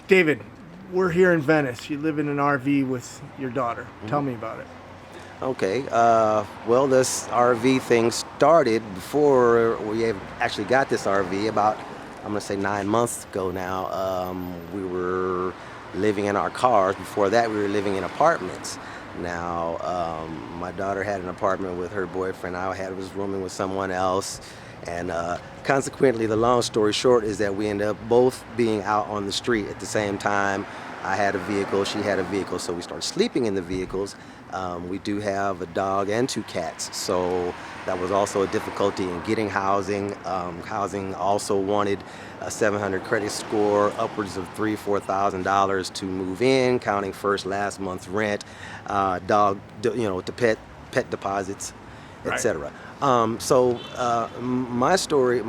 David, we're here in Venice. You live in an RV with your daughter. Tell me about it. Okay. Well, this RV thing started before we actually got this RV. About, I'm gonna say 9 months ago now. We were living in our cars. Before that, we were living in apartments. Now, my daughter had an apartment with her boyfriend. I was rooming with someone else. And consequently, the long story short is that we ended up both being out on the street at the same time. I had a vehicle, she had a vehicle, so we started sleeping in the vehicles. We do have a dog and 2 cats, so that was also a difficulty in getting housing. Housing also wanted a 700 credit score, upwards of $3,000-4,000 to move in, counting last month's rent, to pet deposits, etc. So my story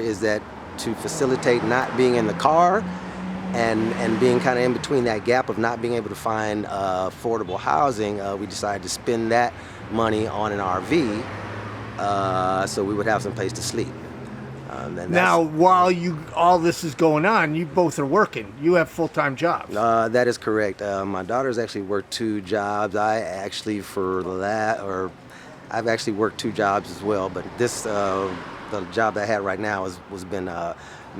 is that to facilitate not being in the car and being kind of in between that gap of not being able to find affordable housing, we decided to spend that money on an RV so we would have some place to sleep. Now, while all this is going on, you both are working. You have full-time jobs. That is correct. My daughter's actually worked 2 jobs. I've actually worked 2 jobs as well, but this the job that I had right now was been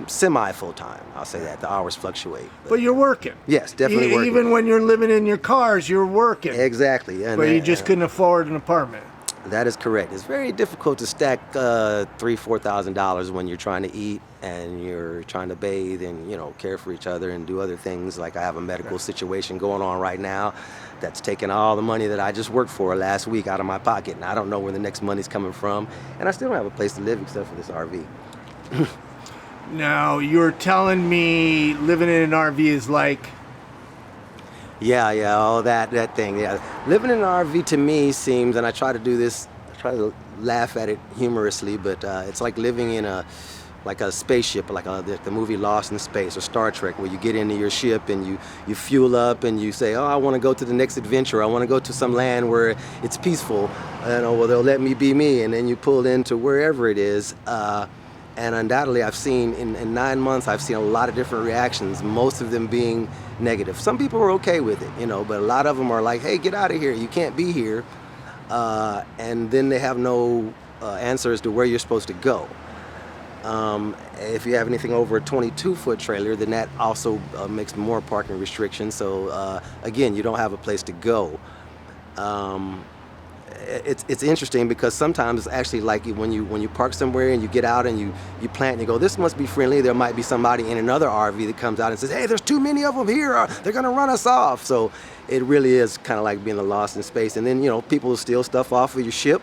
semi full-time. I'll say that. The hours fluctuate. But you're working. Yes, definitely working. Even when you're living in your cars, you're working. Exactly. But you just couldn't afford an apartment. That is correct. It's very difficult to stack $3,000-4,000 when you're trying to eat and you're trying to bathe and care for each other and do other things. Like I have a medical situation going on right now that's taking all the money that I just worked for last week out of my pocket, and I don't know where the next money's coming from, and I still don't have a place to live except for this RV. Now, you're telling me living in an RV is like... Yeah, all that thing. Yeah, living in an RV to me seems, and I try to laugh at it humorously, but it's like living in a spaceship, like the movie Lost in Space or Star Trek, where you get into your ship and you fuel up and you say, oh, I want to go to the next adventure. I want to go to some land where it's peaceful. Well, they'll let me be me, and then you pull into wherever it is. And undoubtedly, I've seen in 9 months, I've seen a lot of different reactions, most of them being negative. Some people are okay with it, but a lot of them are like, hey, get out of here. You can't be here. And then they have no answer as to where you're supposed to go. If you have anything over a 22-foot trailer, then that also makes more parking restrictions. So again, you don't have a place to go. It's interesting because sometimes actually, like when you park somewhere and you get out and you plant and you go, this must be friendly. There might be somebody in another RV that comes out and says, hey, there's too many of them here, or they're gonna run us off. So it really is kind of like being lost in space. And then people will steal stuff off of your ship.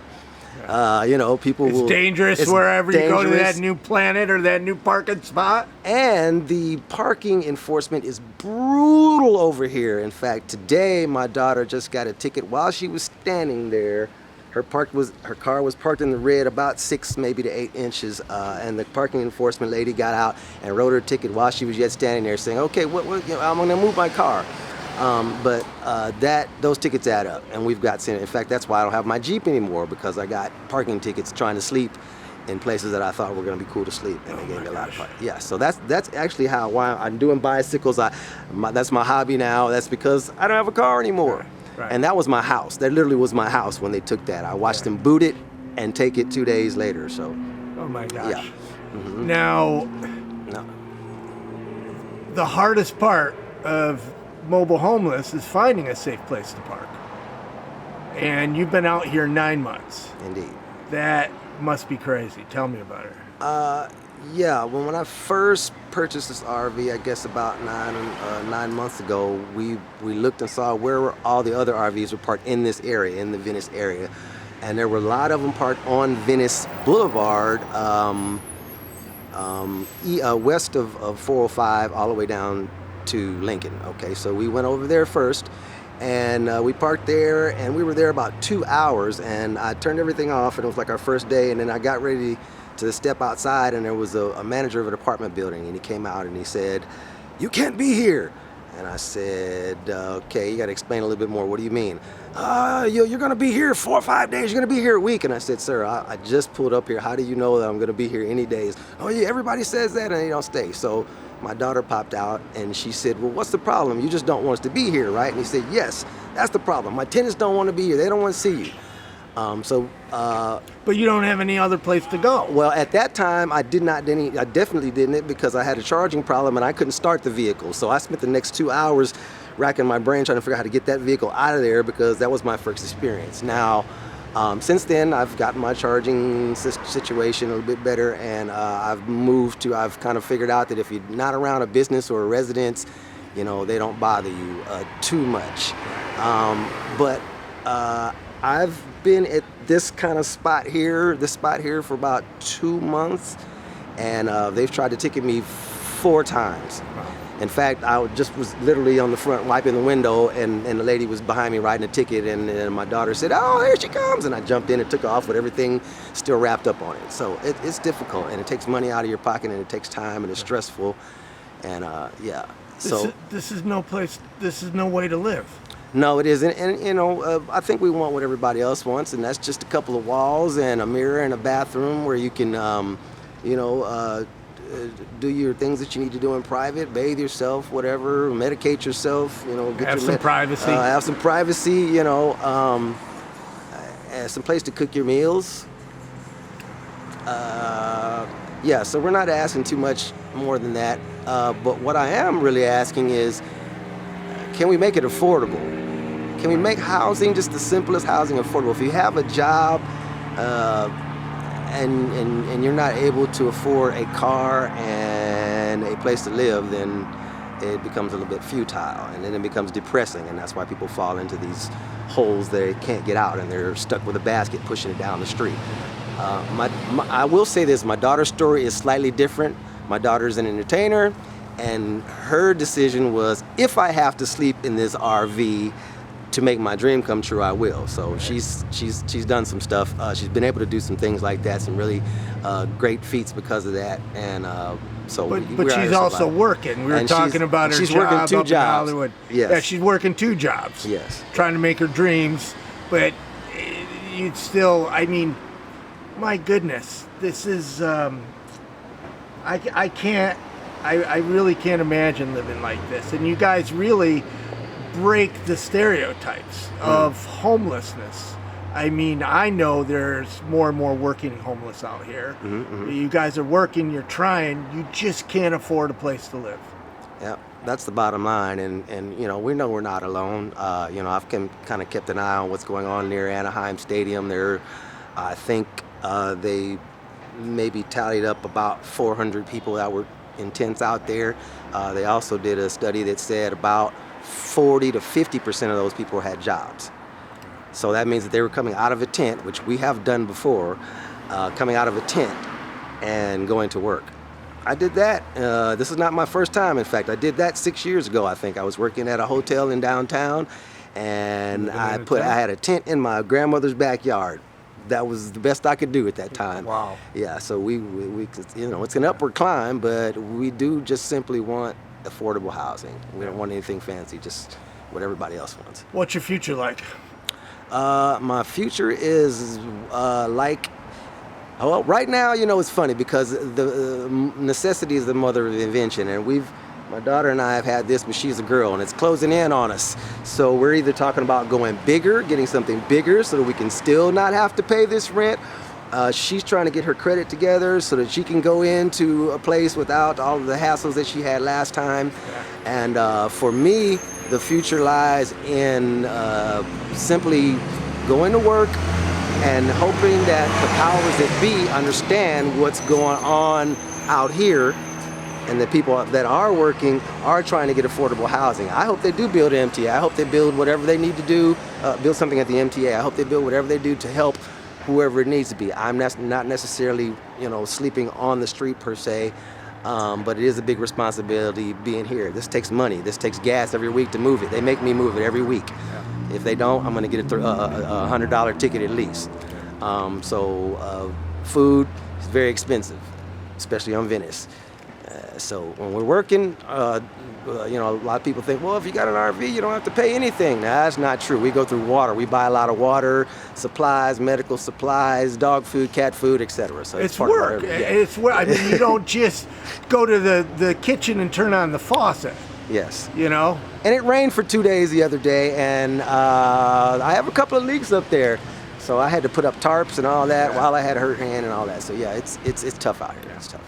It's dangerous wherever you go to that new planet or that new parking spot. And the parking enforcement is brutal over here. In fact, today my daughter just got a ticket while she was standing there. Her car was parked in the red about 6 maybe to 8 inches, and the parking enforcement lady got out and wrote her a ticket while she was yet standing there, saying, "Okay, I'm going to move my car." But those tickets add up, and we've got seen. In fact, that's why I don't have my Jeep anymore, because I got parking tickets trying to sleep in places that I thought were going to be cool to sleep, and they gave me a lot of parking. Yeah, so that's actually why I'm doing bicycles. That's my hobby now. That's because I don't have a car anymore, right. And that was my house. That literally was my house when they took that. I watched them boot it and take it 2 days later. So. Oh my gosh. Yeah. Mm-hmm. Now. No. The hardest part of mobile homeless is finding a safe place to park. And you've been out here 9 months. Indeed. That must be crazy. Tell me about it. Yeah, when I first purchased this RV, I guess about 9 months ago, we looked and saw where all the other RVs were parked in this area, in the Venice area. And there were a lot of them parked on Venice Boulevard, west of 405 all the way down to Lincoln. Okay, so we went over there first, and we parked there, and we were there about 2 hours, and I turned everything off, and it was like our first day, and then I got ready to step outside, and there was a manager of an apartment building, and he came out and he said, "You can't be here." And I said, "Okay, you got to explain a little bit more. What do you mean?" You're going to be here 4 or 5 days. You're going to be here a week." And I said, "Sir, I just pulled up here. How do you know that I'm going to be here any days?" "Oh, yeah, everybody says that and they don't stay." So my daughter popped out and she said, well, what's the problem? You just don't want us to be here, right? And he said, yes, that's the problem. My tenants don't want to be here. They don't want to see you. But you don't have any other place to go. Well, at that time, I definitely didn't, because I had a charging problem and I couldn't start the vehicle. So I spent the next 2 hours racking my brain trying to figure out how to get that vehicle out of there, because that was my first experience. Now, since then, I've gotten my charging situation a little bit better, and I've kind of figured out that if you're not around a business or a residence, they don't bother you too much. But I've been at this spot here for about 2 months, and they've tried to ticket me 4 times. In fact, I was literally on the front wiping the window, and the lady was behind me writing a ticket, and my daughter said, oh, here she comes, and I jumped in and took off with everything still wrapped up on it. So it's difficult, and it takes money out of your pocket, and it takes time, and it's stressful, and yeah. So this is no place, this is no way to live. No, it isn't, and I think we want what everybody else wants, and that's just a couple of walls and a mirror and a bathroom where you can, do your things that you need to do in private, bathe yourself, whatever, medicate yourself, have some privacy. Have some privacy, some place to cook your meals. Yeah, so we're not asking too much more than that. But what I am really asking is, can we make it affordable? Can we make housing, just the simplest housing, affordable? If you have a job, and you're not able to afford a car and a place to live, then it becomes a little bit futile, and then it becomes depressing, and that's why people fall into these holes they can't get out, and they're stuck with a basket pushing it down the street. I will say this, my daughter's story is slightly different. My daughter's an entertainer, and her decision was, if I have to sleep in this RV to make my dream come true, I will. So she's done some stuff. She's been able to do some things like that, some really great feats because of that. And but she's also working. We were talking about her job working 2 up jobs. in Hollywood. Yes. Yeah, she's working 2 jobs. Yes. Trying to make her dreams, but you'd still. I mean, my goodness, this is. I can't. I really can't imagine living like this. And you guys really break the stereotypes of homelessness. I mean, I know there's more and more working homeless out here. You guys are working, you're trying, you just can't afford a place to live. Yeah, that's the bottom line, and we know we're not alone. I've kind of kept an eye on what's going on near Anaheim Stadium. I think they maybe tallied up about 400 people that were in tents out there. They also did a study that said about 40 to 50% of those people had jobs. So that means that they were coming out of a tent, which we have done before, coming out of a tent and going to work. I did that. This is not my first time. In fact, I did that 6 years ago, I think. I was working at a hotel in downtown, and I had a tent in my grandmother's backyard. That was the best I could do at that time. Wow. Yeah, so we it's an upward climb, but we do just simply want affordable housing. We don't want anything fancy, just what everybody else wants. What's your future like? My future is right now, it's funny because the necessity is the mother of invention, and my daughter and I have had this, but she's a girl, and it's closing in on us. So we're either talking about going bigger, getting something bigger so that we can still not have to pay this rent. She's trying to get her credit together so that she can go into a place without all of the hassles that she had last time. And for me, the future lies in simply going to work and hoping that the powers that be understand what's going on out here, and the people that are working are trying to get affordable housing. I hope they do build an MTA. I hope they build whatever they need to do, build something at the MTA. I hope they build whatever they do to help whoever it needs to be. I'm not necessarily, sleeping on the street per se, but it is a big responsibility being here. This takes money. This takes gas every week to move it. They make me move it every week. Yeah. If they don't, I'm going to get a $100 ticket at least. Food is very expensive, especially on Venice. So when we're working, a lot of people think, well, if you got an RV, you don't have to pay anything. Now, that's not true. We go through water. We buy a lot of water, supplies, medical supplies, dog food, cat food, etc. So It's part of our work. every- yeah. It's work. I mean, you don't just go to the kitchen and turn on the faucet, Yes. you know? And it rained for 2 days the other day, and I have a couple of leaks up there. So I had to put up tarps and all that while I had a hurt hand and all that. So yeah, it's tough out here. It's tough.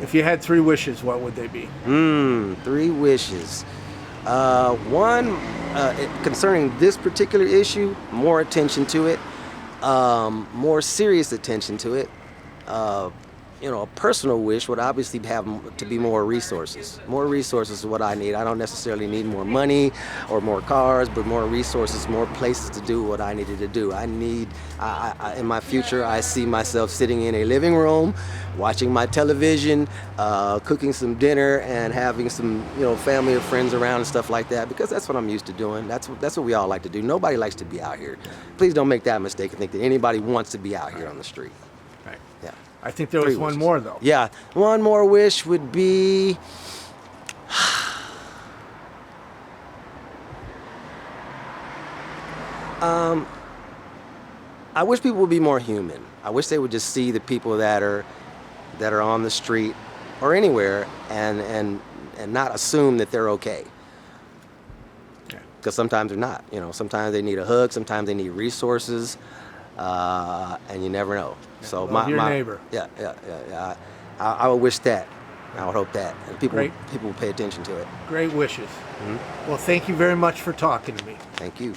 If you had 3 wishes, what would they be? 3 wishes. One, concerning this particular issue, more attention to it, more serious attention to it. A personal wish would obviously have to be more resources. More resources is what I need. I don't necessarily need more money or more cars, but more resources, more places to do what I needed to do. In my future, I see myself sitting in a living room, watching my television, cooking some dinner, and having some, family or friends around and stuff like that, because that's what I'm used to doing. That's what we all like to do. Nobody likes to be out here. Please don't make that mistake and think that anybody wants to be out here on the street. Right. Yeah. I think there was 3 one wishes. more, though. Yeah, one more wish would be I wish people would be more human. I wish they would just see the people that are on the street or anywhere and not assume that they're okay. Because sometimes they're not. Sometimes they need a hug, sometimes they need resources, and you never know. So Love your neighbor. Yeah. I would wish that. I would hope that and people will pay attention to it. Great wishes. Well, thank you very much for talking to me. Thank you.